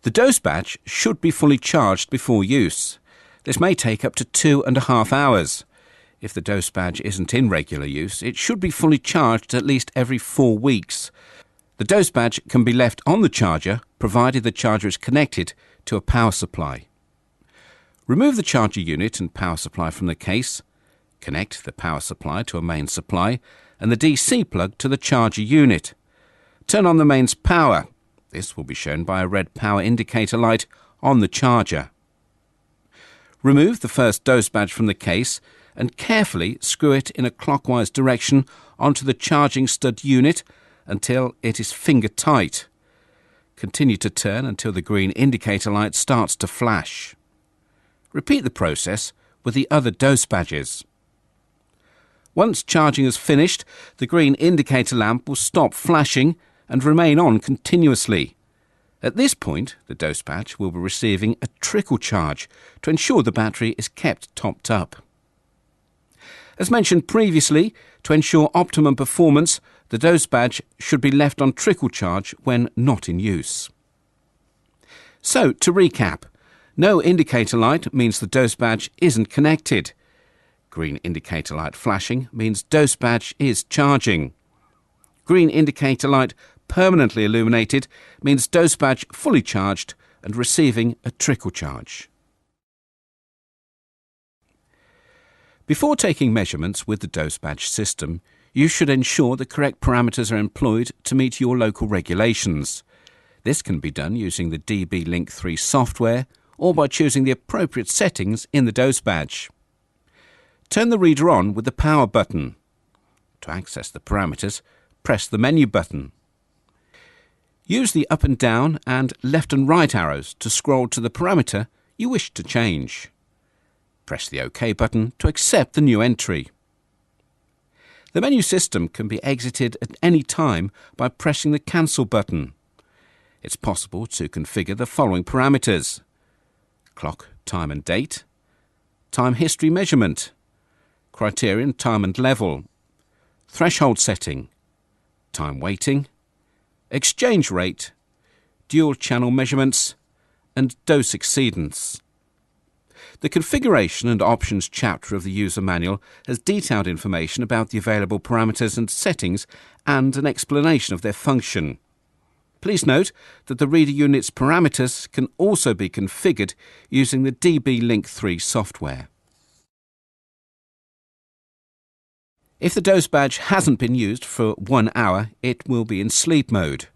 The doseBadge should be fully charged before use. This may take up to 2.5 hours. If the doseBadge isn't in regular use, it should be fully charged at least every 4 weeks. The doseBadge can be left on the charger, provided the charger is connected to a power supply. Remove the charger unit and power supply from the case. Connect the power supply to a main supply and the DC plug to the charger unit. Turn on the mains power. This will be shown by a red power indicator light on the charger. Remove the first doseBadge from the case and carefully screw it in a clockwise direction onto the charging stud unit until it is finger tight. Continue to turn until the green indicator light starts to flash. Repeat the process with the other doseBadges. Once charging is finished, the green indicator lamp will stop flashing and remain on continuously. At this point, the doseBadge will be receiving a trickle charge to ensure the battery is kept topped up. As mentioned previously, to ensure optimum performance, the doseBadge should be left on trickle charge when not in use. So, to recap, no indicator light means the doseBadge isn't connected. Green indicator light flashing means doseBadge is charging. Green indicator light permanently illuminated means doseBadge fully charged and receiving a trickle charge. Before taking measurements with the doseBadge system, you should ensure the correct parameters are employed to meet your local regulations. This can be done using the DB Link 3 software or by choosing the appropriate settings in the doseBadge. Turn the reader on with the power button. To access the parameters, press the menu button. Use the up and down and left and right arrows to scroll to the parameter you wish to change. Press the OK button to accept the new entry. The menu system can be exited at any time by pressing the Cancel button. It's possible to configure the following parameters: clock, time and date, time history measurement, criterion, time and level, threshold setting, time waiting, exchange rate, dual channel measurements, and dose exceedance. The configuration and options chapter of the user manual has detailed information about the available parameters and settings and an explanation of their function. Please note that the reader unit's parameters can also be configured using the DB Link 3 software. If the doseBadge hasn't been used for 1 hour, it will be in sleep mode.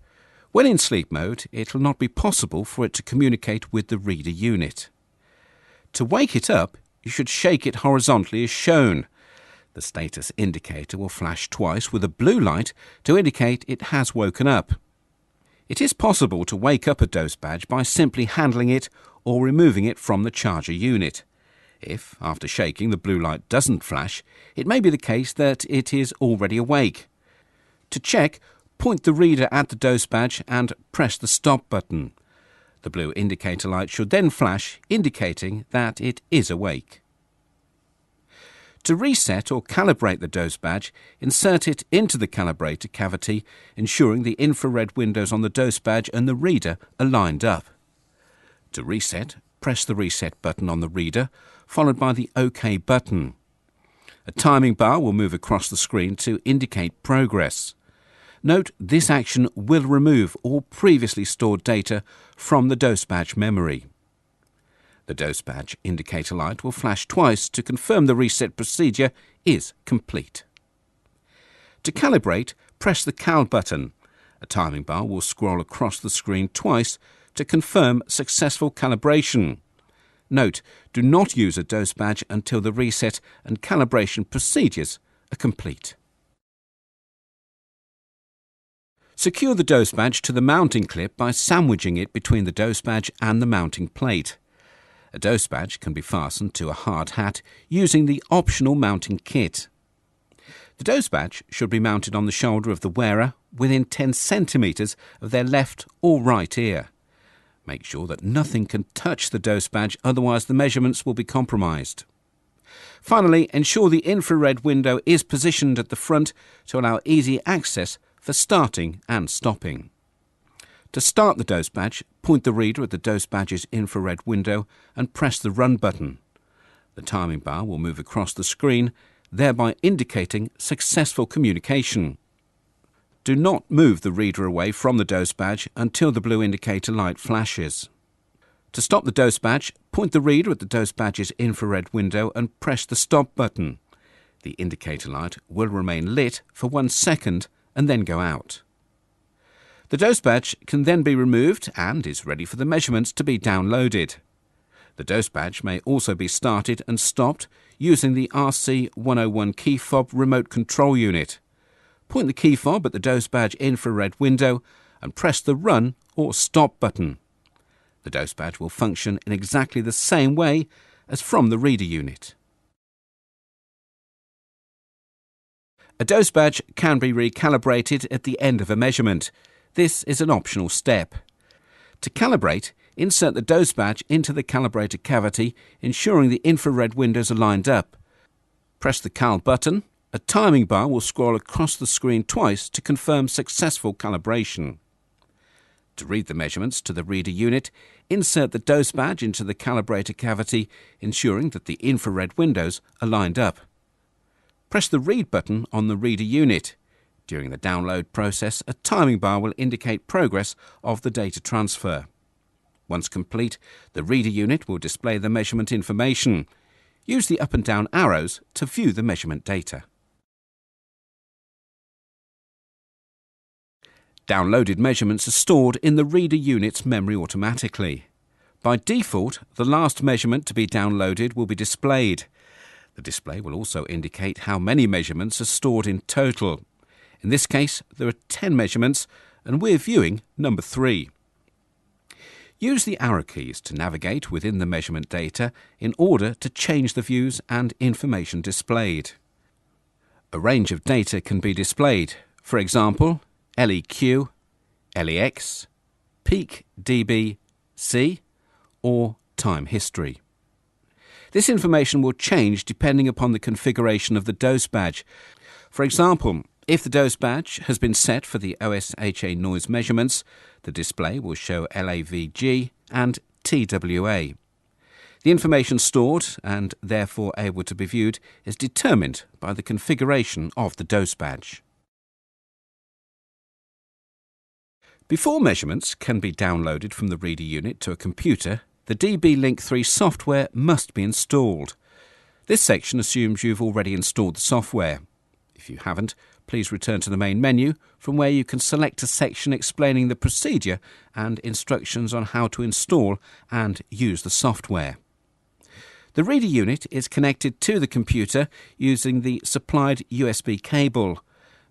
When in sleep mode, it will not be possible for it to communicate with the reader unit. To wake it up, you should shake it horizontally as shown. The status indicator will flash twice with a blue light to indicate it has woken up. It is possible to wake up a doseBadge by simply handling it or removing it from the charger unit. If, after shaking, the blue light doesn't flash, it may be the case that it is already awake. To check, point the reader at the doseBadge and press the stop button. The blue indicator light should then flash, indicating that it is awake. To reset or calibrate the doseBadge, insert it into the calibrator cavity, ensuring the infrared windows on the doseBadge and the reader are lined up. To reset, press the reset button on the reader, followed by the OK button. A timing bar will move across the screen to indicate progress. Note, this action will remove all previously stored data from the doseBadge memory. The doseBadge indicator light will flash twice to confirm the reset procedure is complete. To calibrate, press the Cal button. A timing bar will scroll across the screen twice to confirm successful calibration. Note, do not use a doseBadge until the reset and calibration procedures are complete. Secure the doseBadge to the mounting clip by sandwiching it between the doseBadge and the mounting plate. A doseBadge can be fastened to a hard hat using the optional mounting kit. The doseBadge should be mounted on the shoulder of the wearer within 10 centimetres of their left or right ear. Make sure that nothing can touch the doseBadge, otherwise the measurements will be compromised. Finally, ensure the infrared window is positioned at the front to allow easy access for starting and stopping. To start the doseBadge, point the reader at the doseBadge's infrared window and press the Run button. The timing bar will move across the screen, thereby indicating successful communication. Do not move the reader away from the doseBadge until the blue indicator light flashes. To stop the doseBadge, point the reader at the doseBadge's infrared window and press the Stop button. The indicator light will remain lit for 1 second and then go out. The doseBadge can then be removed and is ready for the measurements to be downloaded. The doseBadge may also be started and stopped using the RC101 key fob remote control unit. Point the key fob at the doseBadge infrared window and press the Run or Stop button. The doseBadge will function in exactly the same way as from the reader unit. A doseBadge can be recalibrated at the end of a measurement. This is an optional step. To calibrate, insert the doseBadge into the calibrator cavity, ensuring the infrared windows are lined up. Press the Cal button. A timing bar will scroll across the screen twice to confirm successful calibration. To read the measurements to the reader unit, insert the doseBadge into the calibrator cavity, ensuring that the infrared windows are lined up. Press the Read button on the reader unit. During the download process, a timing bar will indicate progress of the data transfer. Once complete, the reader unit will display the measurement information. Use the up and down arrows to view the measurement data. Downloaded measurements are stored in the reader unit's memory automatically. By default, the last measurement to be downloaded will be displayed. The display will also indicate how many measurements are stored in total. In this case, there are 10 measurements, and we're viewing number 3. Use the arrow keys to navigate within the measurement data in order to change the views and information displayed. A range of data can be displayed, for example, LEQ, LEX, peak dB, C, or time history. This information will change depending upon the configuration of the doseBadge. For example, if the doseBadge has been set for the OSHA noise measurements, the display will show LAVG and TWA. The information stored and therefore able to be viewed is determined by the configuration of the doseBadge. Before measurements can be downloaded from the reader unit to a computer, the DB Link 3 software must be installed. This section assumes you've already installed the software. If you haven't, please return to the main menu, from where you can select a section explaining the procedure and instructions on how to install and use the software. The reader unit is connected to the computer using the supplied USB cable.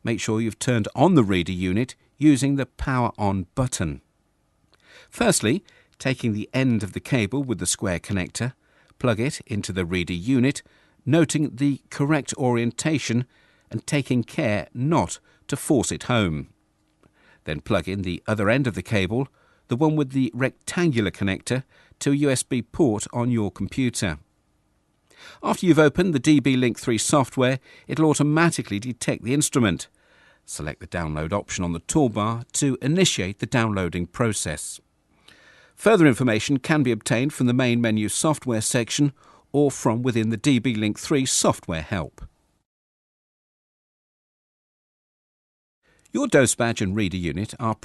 Make sure you've turned on the reader unit using the Power On button. Firstly, taking the end of the cable with the square connector, plug it into the reader unit, noting the correct orientation and taking care not to force it home. Then plug in the other end of the cable, the one with the rectangular connector, to a USB port on your computer. After you've opened the DB Link 3 software, it'll automatically detect the instrument. Select the download option on the toolbar to initiate the downloading process. Further information can be obtained from the main menu software section or from within the DB Link 3 software help. Your doseBadge and reader unit are